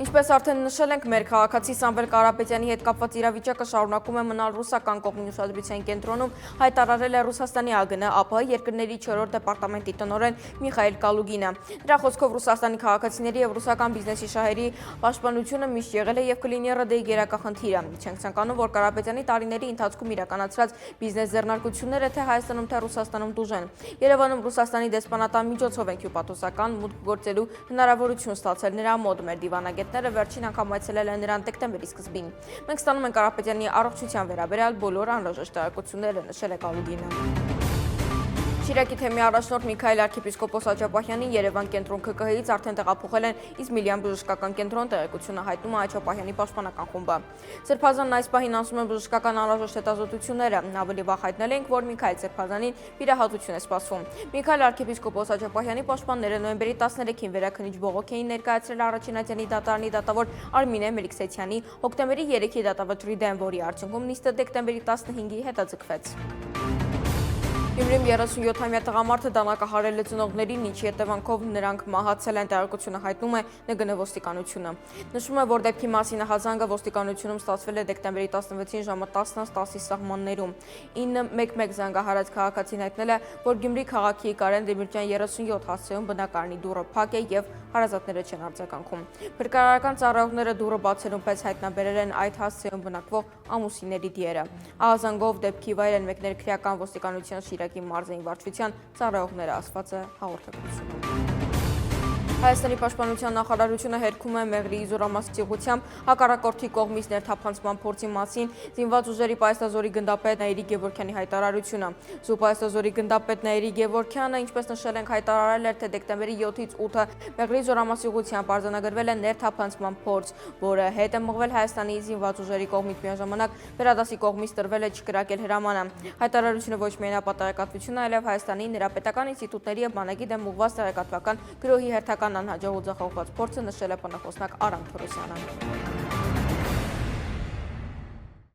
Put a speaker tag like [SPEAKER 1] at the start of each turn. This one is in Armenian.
[SPEAKER 1] Ինչպես արդեն նշել ենք, մեր քաղաքացի Սամվել Կարապետյանի հետ կապված իրավիճակը շարունակում է մնալ ռուսական կողմի ուշադրության կենտրոնում, հայտարարել է Ռուսաստանի ԱԳՆ ԱՊՀ երկրների 4-րդ դեպարտամենտի տնօրեն Միխայել Կալուգինը։ Նրա խոսքով Ռուսաստանի քաղաքացիների եւ ռուսական բիզնեսի շահերի պաշտպանությունը միշտ եղել է եւ կլինի ՌԴ-ի գերակա խնդիրը։ Չենք ցանկանում, որ Կարապետյանի տարիների ընթացքում իրականացրած բիզնես ձեռնարկությունները թե Հայաստանում, թե Ռուսաստանում տուժեն։ Երևանում Ռուսաստանի դեսպանատան միջոցով են հյուպատոսական մուտք գործելու հնարավորություն ստացել նրա մոտ։ Մեր դիվանագետները վերջին անգամ այցելել են նրան դեկտեմբերի սկզբին։ Մենք ստանում ենք Կարապետյանի առողջության վերաբերյալ բոլոր անհրաժեշտ տեղեկությունները, նշել է Կալուգինը։ Շիրակի թեմի առաջնորդ Միքայել arczepiskopos Աչապահյանին Երևան կենտրոն ՔԿՀ-ից արդեն տեղափոխել են Իզմիլյան բժշկական կենտրոն, տեղեկությունը հայտնում է Աչապահյանի պաշտպանական խումբը։ Սրբազանն այս պահին անցնում է բժշկական անհրաժեշտ հետազոտությունները։ Ավելի վաղ հայտնել ենք, որ Միքայել Սրբազանին վիրահատություն է սպասվում։ Միքայել arczepiskopos Աչապահյանի պաշտպանները նոյեմբերի 13-ին վերաքննիչ բողոք էին ներկայացրել առաջին ատյանի դատարանի դատավոր Արմինե Մելիքսեթյանի, հոկտեմբերի 3-ի դատավճռի դեմ, որի արդյունքում նիստը դեկտեմբերի 15-ի հետաձգվեց։ Գյումրիում 37-ամյա տղամարդը դանակահարել է ծնողներին, ինչի հետևանքով նրանք մահացել են, տեղեկությունը հայտնում է ՆԳՆ ոստիկանությունը։ Նշվում է, որ դեպքի մասին հազանգը ոստիկանությունում ստացվել է դեկտեմբերի 16-ին ժամը 10:10-ի սահմաններում։ 911 զանգահարած քաղաքացին հայտնել է, որ Գյումրի քաղաքի Կարեն Դեմիրճյան 37 հասցեում բնակարանի դուռը փակ է եւ հարազատները չեն արձագանքում։ Փրկարարական ծառայողները դուռը բացելուն պես հայտնաբերել են այդ հասցեում բնակվող ամուսինների դիերը։ Ահազանգով դեպքի վայր են մեկնել քրեական ոստիկանության Շիրակի մարզային վարչության ծառայողները, ասված է հաղորդագրությունում։ Հայաստանի պաշտպանության նախարարությունը հերքում է Մեղրիի զորամասնությունությամբ հակառակորդի կողմից ներթափանցման փորձի մասին զինված ուժերի պայծազորի գնդապետ Նաիրիկ Գևորգյանի հայտարարությունը։ Զուպայծազորի գնդապետ Նաիրիկ Գևորգյանը, ինչպես նշել ենք, հայտարարել էր, թե դեկտեմբերի 7-ից 8-ը Մեղրիի զորամասնությունությամբ արձանագրվել է ներթափանցման փորձ, որը հետ է մղվել Հայաստանի զինված ուժերի կողմից, միաժամանակ Վերադասի կողմից տրվել է չկրակել հրամանը։ Հայտարարությունը ոչ միայն ապատեղեկատվություն է, այլև Հայաստանի նրա պետական ինստիտուտների եւ բանակի դեմ ուղղված տեղեկատվական գրոհի հերթական անհաջող ու ձախողված փորձը, նշել է բանախոսնակ Արամ Թորոսյանը։